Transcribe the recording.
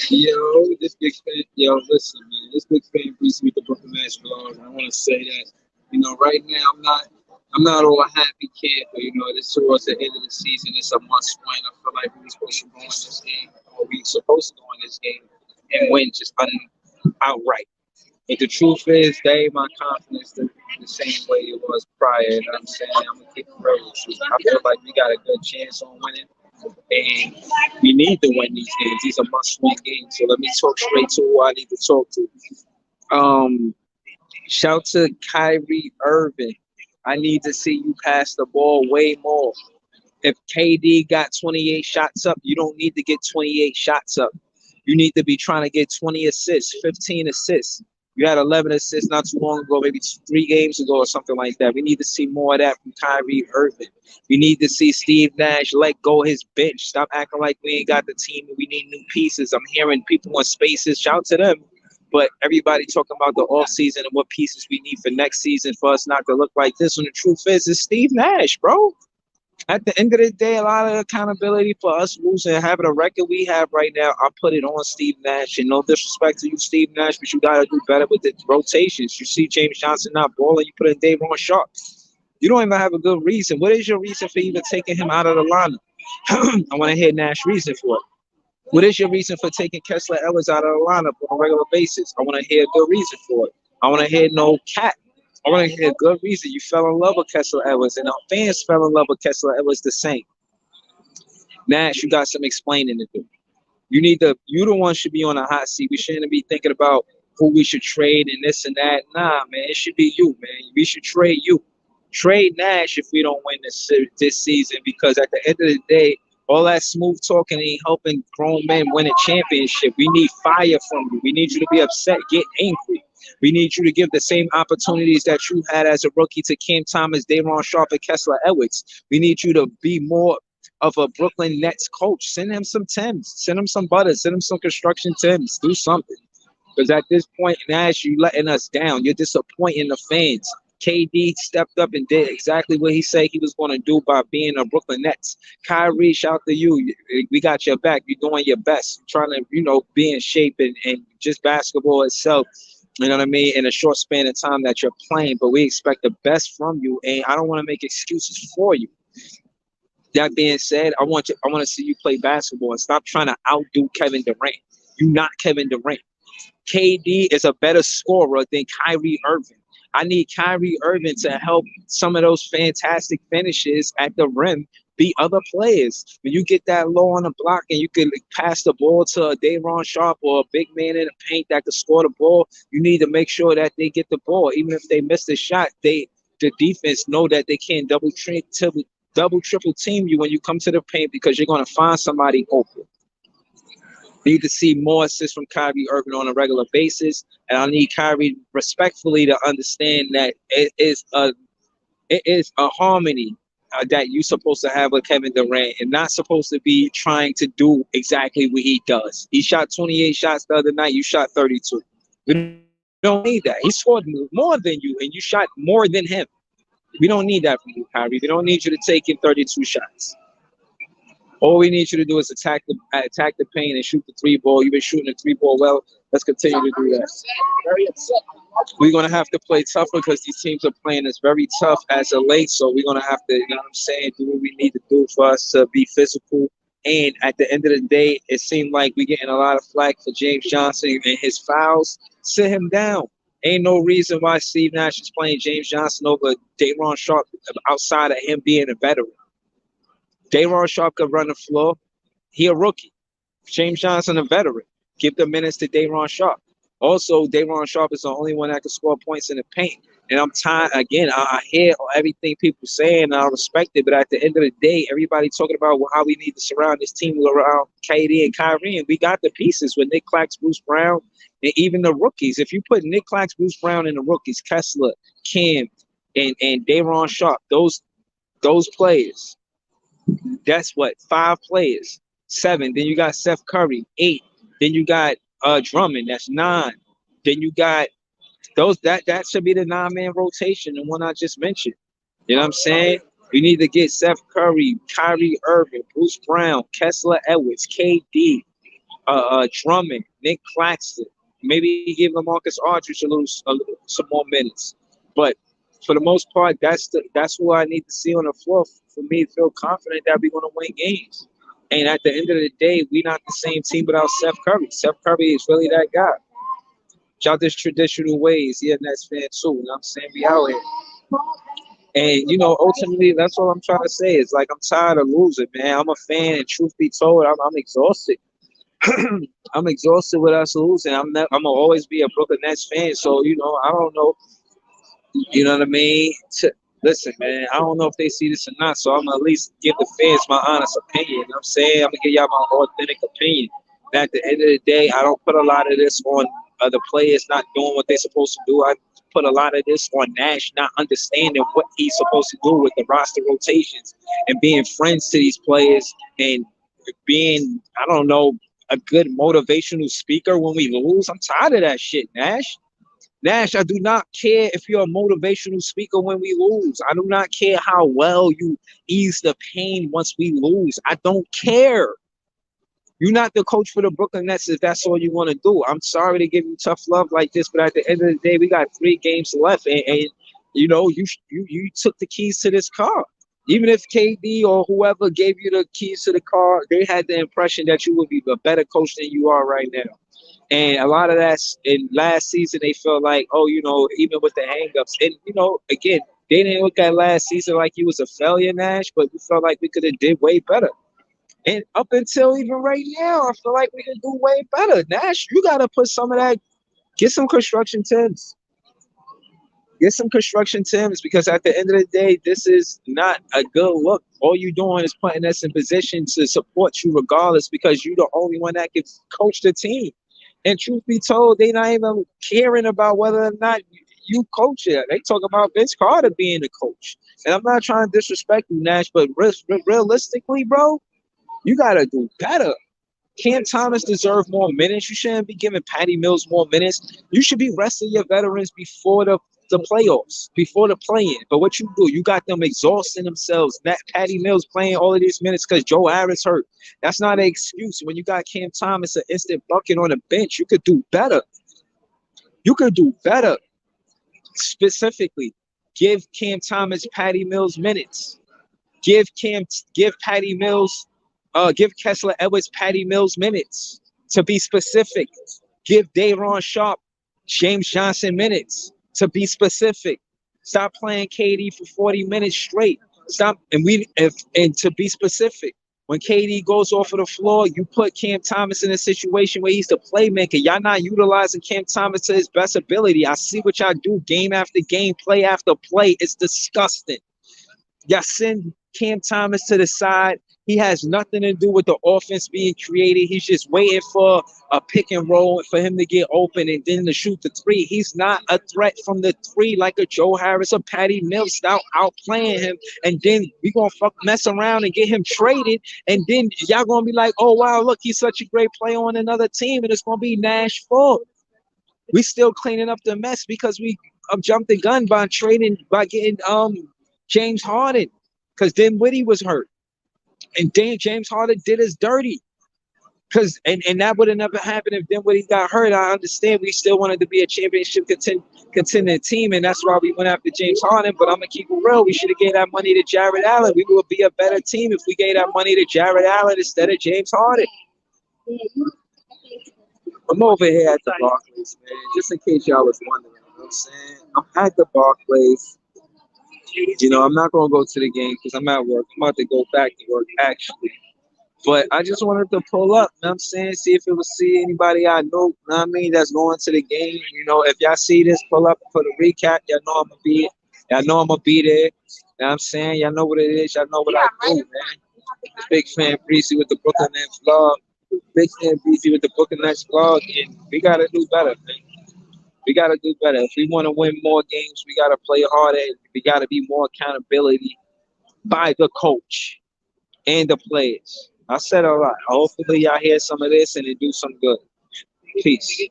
Yo, this big fan. Yo, listen, man. This big fan briefs me the Brooklyn basketball. I want to say that, right now I'm not all happy camp, but this towards the end of the season, it's a must win. I feel like we were supposed to go in this game, or we supposed to go in this game and win just outright. But the truth is, they ain't my confidence the same way it was prior. You know what I'm saying? I'm gonna keep it real with you. I feel like we got a good chance on winning. And we need to win these games. These are must-win games. So let me talk straight to who I need to talk to. Um, Shout to Kyrie Irving. I need to see you pass the ball way more. If KD got 28 shots up, you don't need to get 28 shots up. You need to be trying to get 20 assists, 15 assists. You had 11 assists not too long ago, maybe 3 games ago or something like that. We need to see more of that from Kyrie Irving. We need to see Steve Nash let go his bench. Stop acting like we ain't got the team and we need new pieces. I'm hearing people on spaces. Shout to them. But everybody talking about the offseason and what pieces we need for next season for us not to look like this. And the truth is, it's Steve Nash, bro. At the end of the day, a lot of accountability for us losing and having a record we have right now, I put it on Steve Nash. And no disrespect to you, Steve Nash, but you got to do better with the rotations. You see James Johnson not balling, you put in Davon Sharp. You don't even have a good reason. What is your reason for even taking him out of the lineup? I want to hear Nash reason for it. What is your reason for taking Kessler Edwards out of the lineup on a regular basis? I want to hear a good reason for it. I want to hear no cat. I want to hear a good reason. You fell in love with Kessler Edwards, and our fans fell in love with Kessler Edwards the same. Nash, you got some explaining to do. You the one should be on a hot seat. We shouldn't be thinking about who we should trade and this and that. Nah, man, it should be you, man. We should trade you. Trade Nash if we don't win this season, because at the end of the day, all that smooth talking ain't helping grown men win a championship. We need fire from you. We need you to be upset, get angry. We need you to give the same opportunities that you had as a rookie to Cam Thomas, Daron Sharp, and Kessler Edwards. We need you to be more of a Brooklyn Nets coach. Send him some Tims. Send him some butter. Send him some construction Tims. Do something. Because at this point, Nash, you letting us down. You're disappointing the fans. KD stepped up and did exactly what he said he was going to do by being a Brooklyn Nets. Kyrie, shout to you. We got your back. You're doing your best. Trying to, be in shape and just basketball itself. You know what I mean? In a short span of time that you're playing. But we expect the best from you. And I don't want to make excuses for you. That being said, I want to see you play basketball and stop trying to outdo Kevin Durant. You're not Kevin Durant. KD is a better scorer than Kyrie Irving. I need Kyrie Irving to help some of those fantastic finishes at the rim be other players. When you get that low on the block and you can pass the ball to a Daron Sharp or a big man in the paint that can score the ball, you need to make sure that they get the ball. Even if they miss the shot, the defense know that they can't double triple team you when you come to the paint, because you're going to find somebody open. Need to see more assists from Kyrie Irving on a regular basis, and I need Kyrie respectfully to understand that it is a harmony that you're supposed to have with Kevin Durant, and not supposed to be trying to do exactly what he does. He shot 28 shots the other night. You shot 32. We don't need that. He scored more than you, and you shot more than him. We don't need that from you, Kyrie. We don't need you to take in 32 shots. All we need you to do is attack the paint and shoot the three ball. You've been shooting the three ball well. Let's continue to do that. We're gonna have to play tougher because these teams are playing us very tough as of late. So we're gonna have to, do what we need to do for us to be physical. And at the end of the day, it seemed like we're getting a lot of flack for James Johnson and his fouls. Sit him down. Ain't no reason why Steve Nash is playing James Johnson over Daron Sharp outside of him being a veteran. Daron Sharp could run the floor. He a rookie. James Johnson a veteran. Give the minutes to Daron Sharp. Also, Daron Sharp is the only one that can score points in the paint. And I'm tired again. I hear everything people saying, and I respect it. But at the end of the day, everybody talking about how we need to surround this team around KD and Kyrie, and we got the pieces with Nick Clax, Bruce Brown, and even the rookies. If you put Nick Clax, Bruce Brown, and the rookies, Kessler, Cam, and Daron Sharp, those players. That's what, 5 players, 7. Then you got Seth Curry, 8. Then you got Drummond, that's 9. Then you got those that should be the 9-man rotation, the one I just mentioned. You know what I'm saying? We need to get Seth Curry, Kyrie Irving, Bruce Brown, Kessler Edwards, KD. Drummond, Nick Claxton. Maybe give Lamarcus Aldridge some more minutes. But for the most part, that's what I need to see on the floor for me to feel confident that we're going to win games. And at the end of the day, we're not the same team without Seth Curry. Seth Curry is really that guy. Y'all just traditional ways. Yeah, Nets fan too. You know what I'm saying? We out here. And, ultimately, that's all I'm trying to say. Is like, I'm tired of losing, man. I'm a fan, and truth be told, I'm exhausted. I'm exhausted with us losing. I'm gonna always be a Brooklyn Nets fan. So, I don't know. You know what I mean? Listen, man, I don't know if they see this or not. So I'm gonna at least give the fans my honest opinion. You know what I'm saying? I'm gonna give y'all my authentic opinion. And at the end of the day, I don't put a lot of this on the players not doing what they're supposed to do. I put a lot of this on Nash not understanding what he's supposed to do with the roster rotations and being friends to these players and being, I don't know, a good motivational speaker when we lose. I'm tired of that shit, Nash. Nash, I do not care if you're a motivational speaker when we lose. I do not care how well you ease the pain once we lose. I don't care. You're not the coach for the Brooklyn Nets if that's all you want to do. I'm sorry to give you tough love like this, but at the end of the day, we got 3 games left, and you took the keys to this car. Even if KD or whoever gave you the keys to the car, they had the impression that you would be a better coach than you are right now. And a lot of that in last season, they felt like, even with the hangups. And, again, they didn't look at last season like he was a failure, Nash, but we felt like we could have did way better. And up until even right now, I feel like we can do way better. Nash, you got to put some of that, get some construction Tims. Get some construction Tims, because at the end of the day, this is not a good look. All you're doing is putting us in position to support you regardless, because you're the only one that can coach the team. And truth be told, they not even caring about whether or not you coach it. They talk about Vince Carter being the coach. And I'm not trying to disrespect you, Nash, but realistically, bro, you got to do better. Cam Thomas deserves more minutes. You shouldn't be giving Patty Mills more minutes. You should be resting your veterans before the playoffs, before the play-in. But what you do, you got them exhausting themselves. Patty Mills playing all of these minutes because Joe Harris hurt. That's not an excuse. When you got Cam Thomas, an instant bucket on the bench, you could do better. You could do better. Specifically, give Cam Thomas Patty Mills minutes. Give Patty Mills, give Kessler Edwards Patty Mills minutes. To be specific, give Day'Ron Sharpe James Johnson minutes. To be specific, stop playing KD for 40 minutes straight. Stop, and to be specific, when KD goes off of the floor, you put Cam Thomas in a situation where he's the playmaker. Y'all not utilizing Cam Thomas to his best ability. I see what y'all do game after game, play after play. It's disgusting. Y'all send Cam Thomas to the side. He has nothing to do with the offense being created. He's just waiting for a pick and roll for him to get open and then to shoot the 3. He's not a threat from the 3 like a Joe Harris or Patty Mills style outplaying him. And then we going to mess around and get him traded. And then y'all going to be like, oh, wow, look, he's such a great player on another team. And it's going to be Nash fault. We still cleaning up the mess because we jumped the gun by getting James Harden, because Dinwiddie was hurt. And James Harden did us dirty. And that would have never happened if Dinwiddie got hurt. I understand we still wanted to be a championship contending team, and that's why we went after James Harden. But I'm going to keep it real. We should have gave that money to Jared Allen. We would be a better team if we gave that money to Jared Allen instead of James Harden. I'm over here at the Barclays, man, just in case y'all was wondering. You know what I'm saying? I'm at the Barclays. I'm not going to go to the game because I'm at work. I'm about to go back to work, actually. But I just wanted to pull up, you know what I'm saying? See anybody I know, you know what I mean, that's going to the game. If y'all see this, pull up for the recap. Y'all know I'm going to be there. You know what I'm saying? Y'all know what it is. Y'all know what I do, man. Big fan Breezy with the Brooklyn Nets vlog. Big fan Breezy with the Brooklyn Nets vlog. And we got to do better, man. We got to do better. If we want to win more games, we got to play harder. We got to be more accountability by the coach and the players. I said a lot. Hopefully y'all hear some of this and it do some good. Peace.